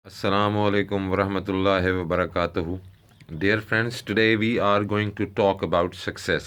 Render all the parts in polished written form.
Assalamu alaikum wa rahmatullahi wa barakatuhu. Dear friends, today we are going to talk about success.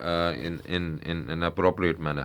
in appropriate manner.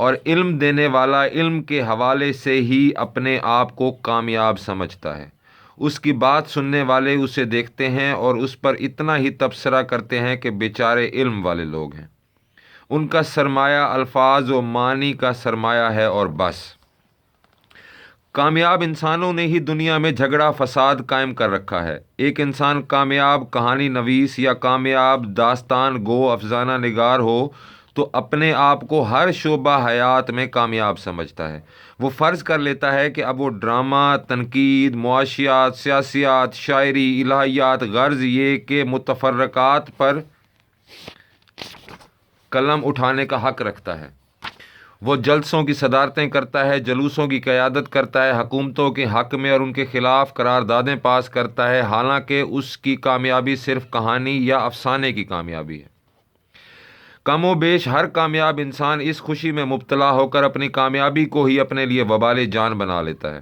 اور علم دینے والا علم کے حوالے سے ہی اپنے آپ کو کامیاب سمجھتا ہے۔ اس کی بات سننے والے اسے دیکھتے ہیں اور اس پر اتنا ہی تبصرہ کرتے ہیں کہ بیچارے علم والے لوگ ہیں، ان کا سرمایہ الفاظ و معنی کا سرمایہ ہے اور بس۔ کامیاب انسانوں نے ہی دنیا میں جھگڑا فساد قائم کر رکھا ہے۔ ایک انسان کامیاب کہانی نویس یا کامیاب داستان گو افسانہ نگار ہو تو اپنے آپ کو ہر شعبہ حیات میں کامیاب سمجھتا ہے۔ وہ فرض کر لیتا ہے کہ اب وہ ڈرامہ، تنقید، معاشیات، سیاسیات، شاعری، الہیات، غرض یہ کہ متفرقات پر قلم اٹھانے کا حق رکھتا ہے۔ وہ جلسوں کی صدارتیں کرتا ہے، جلوسوں کی قیادت کرتا ہے، حکومتوں کے حق میں اور ان کے خلاف قراردادیں پاس کرتا ہے، حالانکہ اس کی کامیابی صرف کہانی یا افسانے کی کامیابی ہے۔ کم و بیش ہر کامیاب انسان اس خوشی میں مبتلا ہو کر اپنی کامیابی کو ہی اپنے لیے وبال جان بنا لیتا ہے۔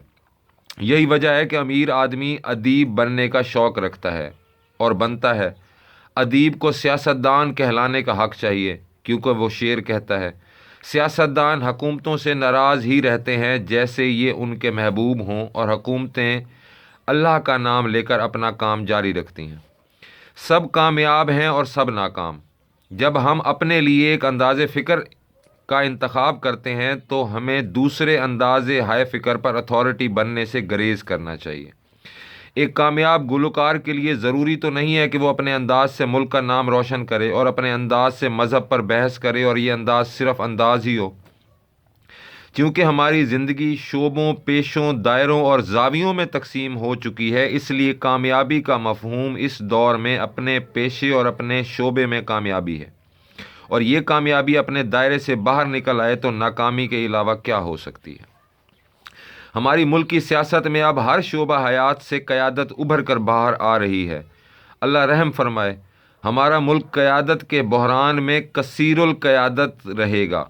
یہی وجہ ہے کہ امیر آدمی ادیب بننے کا شوق رکھتا ہے اور بنتا ہے۔ ادیب کو سیاستدان کہلانے کا حق چاہیے، کیونکہ وہ شعر کہتا ہے، سیاستدان حکومتوں سے ناراض ہی رہتے ہیں جیسے یہ ان کے محبوب ہوں، اور حکومتیں اللہ کا نام لے کر اپنا کام جاری رکھتی ہیں۔ سب کامیاب ہیں اور سب ناکام۔ جب ہم اپنے لیے ایک انداز فکر کا انتخاب کرتے ہیں تو ہمیں دوسرے انداز ہائے فکر پر اتھارٹی بننے سے گریز کرنا چاہیے۔ ایک کامیاب گلوکار کے لیے ضروری تو نہیں ہے کہ وہ اپنے انداز سے ملک کا نام روشن کرے اور اپنے انداز سے مذہب پر بحث کرے اور یہ انداز صرف انداز ہی ہو۔ چونکہ ہماری زندگی شعبوں، پیشوں، دائروں اور زاویوں میں تقسیم ہو چکی ہے، اس لیے کامیابی کا مفہوم اس دور میں اپنے پیشے اور اپنے شعبے میں کامیابی ہے، اور یہ کامیابی اپنے دائرے سے باہر نکل آئے تو ناکامی کے علاوہ کیا ہو سکتی ہے۔ ہماری ملک کی سیاست میں اب ہر شعبہ حیات سے قیادت ابھر کر باہر آ رہی ہے۔ اللہ رحم فرمائے، ہمارا ملک قیادت کے بحران میں کثیر القیادت رہے گا۔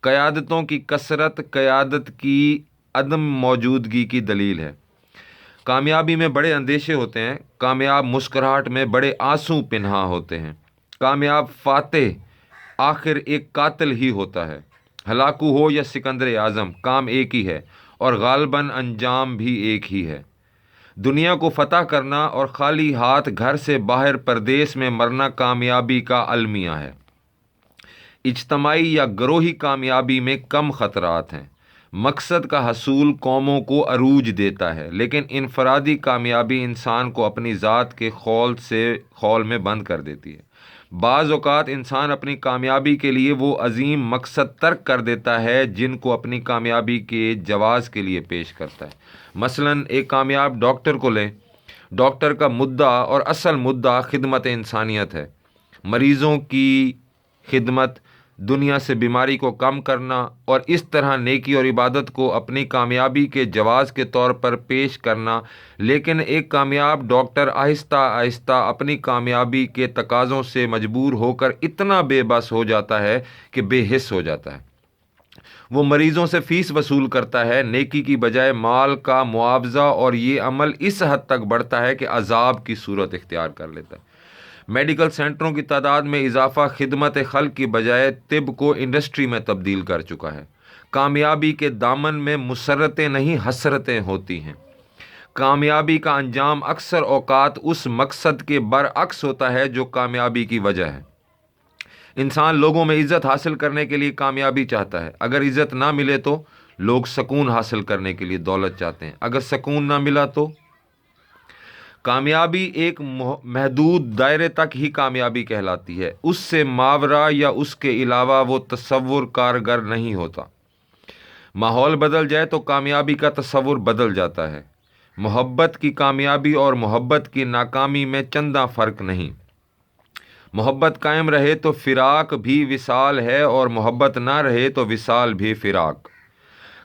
قیادتوں کی کثرت قیادت کی عدم موجودگی کی دلیل ہے۔ کامیابی میں بڑے اندیشے ہوتے ہیں، کامیاب مسکراہٹ میں بڑے آنسو پنہاں ہوتے ہیں۔ کامیاب فاتح آخر ایک قاتل ہی ہوتا ہے۔ ہلاکو ہو یا سکندر اعظم، کام ایک ہی ہے اور غالباً انجام بھی ایک ہی ہے۔ دنیا کو فتح کرنا اور خالی ہاتھ گھر سے باہر پردیس میں مرنا کامیابی کا المیہ ہے۔ اجتماعی یا گروہی کامیابی میں کم خطرات ہیں۔ مقصد کا حصول قوموں کو عروج دیتا ہے، لیکن انفرادی کامیابی انسان کو اپنی ذات کے خول میں بند کر دیتی ہے۔ بعض اوقات انسان اپنی کامیابی کے لیے وہ عظیم مقصد ترک کر دیتا ہے جن کو اپنی کامیابی کے جواز کے لیے پیش کرتا ہے۔ مثلاً ایک کامیاب ڈاکٹر کو لیں۔ ڈاکٹر کا مدعا اور اصل مدعا خدمت انسانیت ہے، مریضوں کی خدمت، دنیا سے بیماری کو کم کرنا، اور اس طرح نیکی اور عبادت کو اپنی کامیابی کے جواز کے طور پر پیش کرنا۔ لیکن ایک کامیاب ڈاکٹر آہستہ آہستہ اپنی کامیابی کے تقاضوں سے مجبور ہو کر اتنا بے بس ہو جاتا ہے کہ بے حس ہو جاتا ہے۔ وہ مریضوں سے فیس وصول کرتا ہے نیکی کی بجائے مال کا معاوضہ، اور یہ عمل اس حد تک بڑھتا ہے کہ عذاب کی صورت اختیار کر لیتا ہے۔ میڈیکل سینٹروں کی تعداد میں اضافہ خدمت خلق کی بجائے طب کو انڈسٹری میں تبدیل کر چکا ہے۔ کامیابی کے دامن میں مسرتیں نہیں حسرتیں ہوتی ہیں۔ کامیابی کا انجام اکثر اوقات اس مقصد کے برعکس ہوتا ہے جو کامیابی کی وجہ ہے۔ انسان لوگوں میں عزت حاصل کرنے کے لیے کامیابی چاہتا ہے۔ اگر عزت نہ ملے تو لوگ سکون حاصل کرنے کے لیے دولت چاہتے ہیں۔ اگر سکون نہ ملا تو کامیابی ایک محدود دائرے تک ہی کامیابی کہلاتی ہے، اس سے ماورا یا اس کے علاوہ وہ تصور کارگر نہیں ہوتا۔ ماحول بدل جائے تو کامیابی کا تصور بدل جاتا ہے۔ محبت کی کامیابی اور محبت کی ناکامی میں چندہ فرق نہیں۔ محبت قائم رہے تو فراق بھی وصال ہے، اور محبت نہ رہے تو وصال بھی فراق۔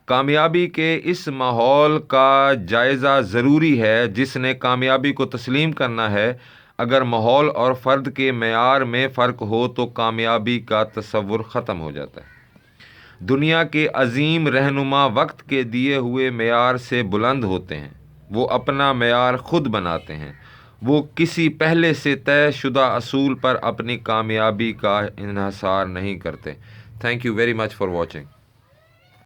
کامیابی کے اس ماحول کا جائزہ ضروری ہے جس نے کامیابی کو تسلیم کرنا ہے۔ اگر ماحول اور فرد کے معیار میں فرق ہو تو کامیابی کا تصور ختم ہو جاتا ہے۔ دنیا کے عظیم رہنما وقت کے دیے ہوئے معیار سے بلند ہوتے ہیں۔ وہ اپنا معیار خود بناتے ہیں۔ وہ کسی پہلے سے طے شدہ اصول پر اپنی کامیابی کا انحصار نہیں کرتے۔ Thank you very much for watching.